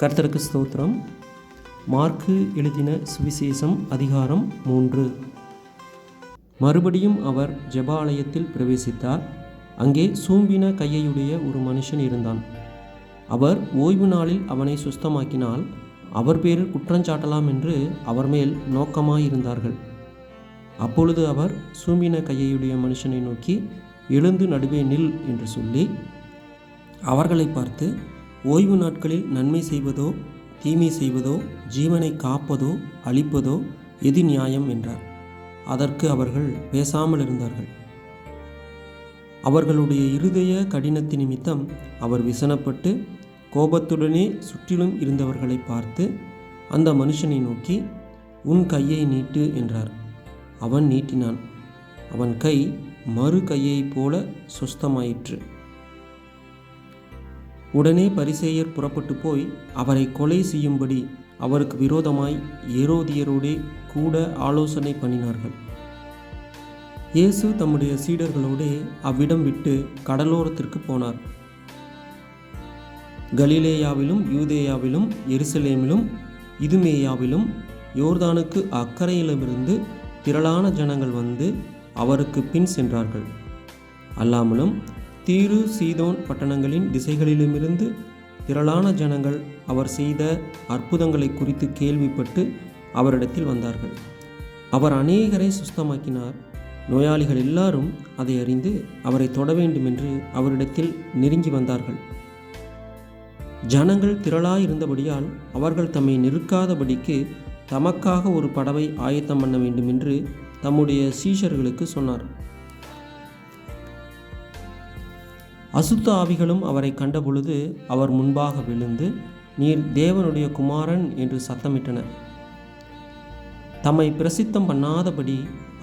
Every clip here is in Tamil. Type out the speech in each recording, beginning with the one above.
கர்த்தருக்கு ஸ்தோத்திரம். மார்க்கு எழுதின சுவிசேஷம் அதிகாரம் 3. மறுபடியும் அவர் ஜெபாலயத்தில் பிரவேசித்தார். அங்கே சூம்பின கையையுடைய ஒரு மனுஷன் இருந்தான். அவர் ஓய்வு நாளில் அவனை சுஸ்தமாக்கினால் அவர் பேரில் குற்றஞ்சாட்டலாம் என்று அவர் மேல் நோக்கமாயிருந்தார்கள். அப்பொழுது அவர் சூம்பின கையையுடைய மனுஷனை நோக்கி, எழுந்து நடுவே நில் என்று சொல்லி அவர்களை பார்த்து, ஓய்வு நாட்களில் நன்மை செய்வதோ தீமை செய்வதோ ஜீவனை காப்பதோ அழிப்பதோ எது நியாயம் என்றார். அதற்கு அவர்கள் பேசாமல் இருந்தார்கள். அவர்களுடைய இருதய கடினத்து நிமித்தம் அவர் விசனப்பட்டு கோபத்துடனே சுற்றிலும் இருந்தவர்களை பார்த்து அந்த மனுஷனை நோக்கி, உன் கையை நீட்டு என்றார். அவன் நீட்டினான். அவன் கை மறு கையைப் போல சுஸ்தமாயிற்று. உடனே பரிசேயர் புறப்பட்டு போய் அவரை கொலை செய்யும்படி அவருக்கு விரோதமாய் ஏரோதியரோடே கூட ஆலோசனை பண்ணினார்கள். இயேசு தம்முடைய சீடர்களோடே அவ்விடம் விட்டு கடலோரத்திற்கு போனார். கலிலேயாவிலும் யூதேயாவிலும் எருசலேமிலும் இதுமேயாவிலும் யோர்தானுக்கு அக்கறையிலுமிருந்து திரளான ஜனங்கள் வந்து அவருக்கு பின் சென்றார்கள். அல்லாமலும் தீரு சீதோன் பட்டணங்களின் திசைகளிலுமிருந்து திரளான ஜனங்கள் அவர் செய்த அற்புதங்களை குறித்து கேள்விப்பட்டு அவரிடத்தில் வந்தார்கள். அவர் அநேகரை சுஸ்தமாக்கினார். நோயாளிகள் எல்லாரும் அதை அறிந்து அவரை தொட வேண்டுமென்று அவரிடத்தில் நெருங்கி வந்தார்கள். ஜனங்கள் திரளாயிருந்தபடியால் அவர்கள் தம்மை நெருக்காதபடிக்கு தமக்காக ஒரு படவை ஆயத்தம் பண்ண வேண்டுமென்று தம்முடைய சீஷர்களுக்கு சொன்னார். அசுத்த ஆவிகளும் அவரை கண்டபொழுது அவர் முன்பாக விழுந்து, நீர் தேவனுடைய குமாரன் என்று சத்தமிட்டன. தம்மை பிரசித்தம் பண்ணாதபடி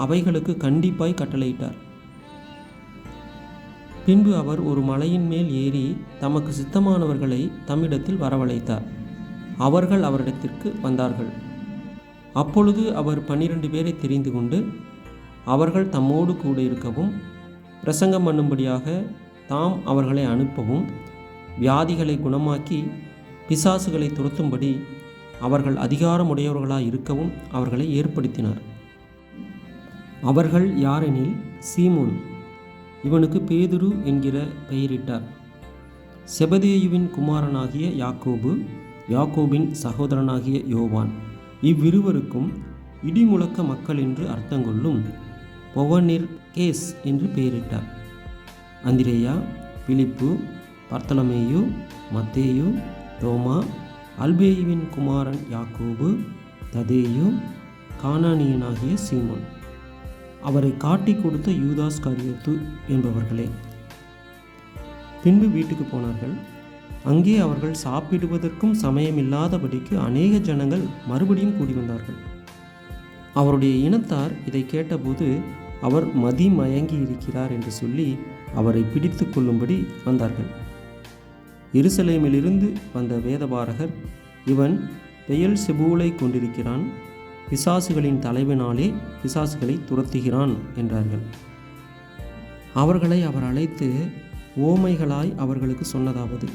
அவைகளுக்கு கண்டிப்பாய் கட்டளையிட்டார். பின்பு அவர் ஒரு மலையின் மேல் ஏறி தமக்கு சித்தமானவர்களை தம்மிடத்தில் வரவழைத்தார். அவர்கள் அவரிடத்திற்கு வந்தார்கள். அப்பொழுது அவர் 12 பேரை தெரிந்து கொண்டு அவர்கள் தம்மோடு கூட இருக்கவும் பிரசங்கம் பண்ணும்படியாக தாம் அவர்களை அனுப்பவும் வியாதிகளை குணமாக்கி பிசாசுகளை துரத்தும்படி அவர்கள் அதிகாரமுடையவர்களாய் இருக்கவும் அவர்களை ஏற்படுத்தினார். அவர்கள் யாரெனில், சீமோன், இவனுக்கு பேதுரு என்கிற பெயரிட்டார், செபதேயுவின் குமாரனாகிய யாக்கோபு, யாக்கோபின் சகோதரனாகிய யோவான், இவ்விருவருக்கும் இடிமுழக்க மக்கள் என்று அர்த்தங்கொள்ளும் பொவனிர்கேஸ் என்று பெயரிட்டார். அந்திரேயா, பிலிப்பு, பர்த்தலமேயு, மத்தேயு, தோமா, அல்பேயுவின் குமாரன் யாக்கோபு, ததேயு, கானானியனாகிய சீமோன், அவரை காட்டி கொடுத்த யூதாஸ் காரியோத்து என்பவர்களே. பின்பு வீட்டுக்கு போனார்கள். அங்கே அவர்கள் சாப்பிடுவதற்கும் சமயமில்லாதபடிக்கு அநேக ஜனங்கள் மறுபடியும் கூடி வந்தார்கள். அவருடைய இனத்தார் இதை கேட்டபோது அவர் மதிமயங்கி இருக்கிறார் என்று சொல்லி அவரை பிடித்து கொள்ளும்படி வந்தார்கள். எருசலேமிலிருந்து வந்த வேதபாரகர், இவன் பெயல்செபூலை கொண்டிருக்கிறான், பிசாசுகளின் தலைவனாலே பிசாசுகளை துரத்துகிறான் என்றார்கள். அவர்களை அவர் அழைத்து ஓமைகளாய் அவர்களுக்கு சொன்னதாவது,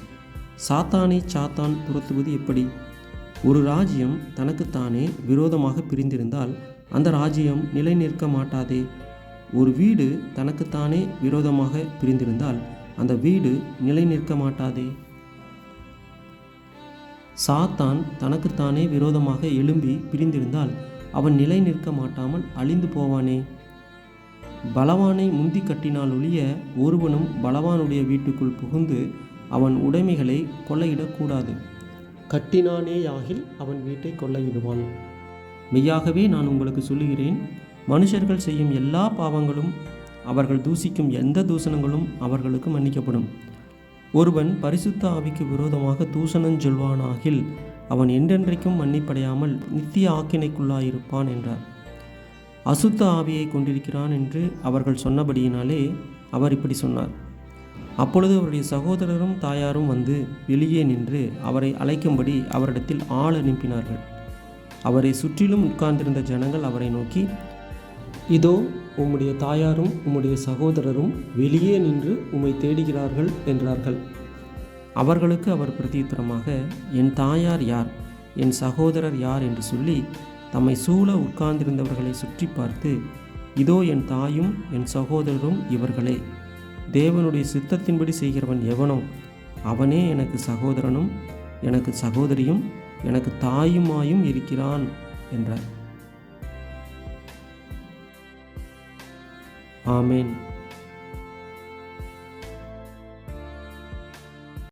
சாத்தானை சாத்தான் துரத்துவது எப்படி? ஒரு ராஜ்யம் தனக்குத்தானே விரோதமாக பிரிந்திருந்தால் அந்த ராஜ்யம் நிலை நிற்க மாட்டாதே. ஒரு வீடு தனக்குத்தானே விரோதமாக பிரிந்திருந்தால் அந்த வீடு நிலை நிற்க மாட்டாதே. சாத்தான் தனக்குத்தானே விரோதமாக எழும்பி பிரிந்திருந்தால் அவன் நிலை நிற்க மாட்டாமல் அழிந்து போவானே. பலவானை முந்தி கட்டினால் ஒழிய ஒருவனும் பலவானுடைய வீட்டுக்குள் புகுந்து அவன் உடைமைகளை கொள்ளையிடக்கூடாது. கட்டினானேயாகில் அவன் வீட்டை கொள்ளையிடுவான். மெய்யாகவே நான் உங்களுக்கு சொல்லுகிறேன், மனுஷர்கள் செய்யும் எல்லா பாவங்களும் அவர்கள் தூசிக்கும் எந்த தூசணங்களும் அவர்களுக்கு மன்னிக்கப்படும். ஒருவன் பரிசுத்த ஆவிக்கு விரோதமாக தூசணம் சொல்வானாகில் அவன் என்றென்றைக்கும் மன்னிப்படையாமல் நித்திய ஆக்கினைக்குள்ளாயிருப்பான் என்றார். அசுத்த ஆவியை கொண்டிருக்கிறான் என்று அவர்கள் சொன்னபடியினாலே அவர் இப்படி சொன்னார். அப்பொழுது அவருடைய சகோதரரும் தாயாரும் வந்து வெளியே நின்று அவரை அழைக்கும்படி அவரிடத்தில் ஆள் அனுப்பினார்கள். அவரை சுற்றிலும் உட்கார்ந்திருந்த ஜனங்கள் அவரை நோக்கி, இதோ உம்முடைய தாயாரும் உம்முடைய சகோதரரும் வெளியே நின்று உம்மை தேடுகிறார்கள் என்றார்கள். அவர்களுக்கு அவர் பிரதியுத்தரமாக, என் தாயார் யார், என் சகோதரர் யார் என்று சொல்லி தம்மை சூழ உட்கார்ந்திருந்தவர்களை சுற்றி பார்த்து, இதோ என் தாயும் என் சகோதரரும் இவர்களே. தேவனுடைய சித்தத்தின்படி செய்கிறவன் எவனோ அவனே எனக்கு சகோதரனும் எனக்கு சகோதரியும் எனக்கு தாயுமாயும் இருக்கிறான் என்றார். ஆமேன்.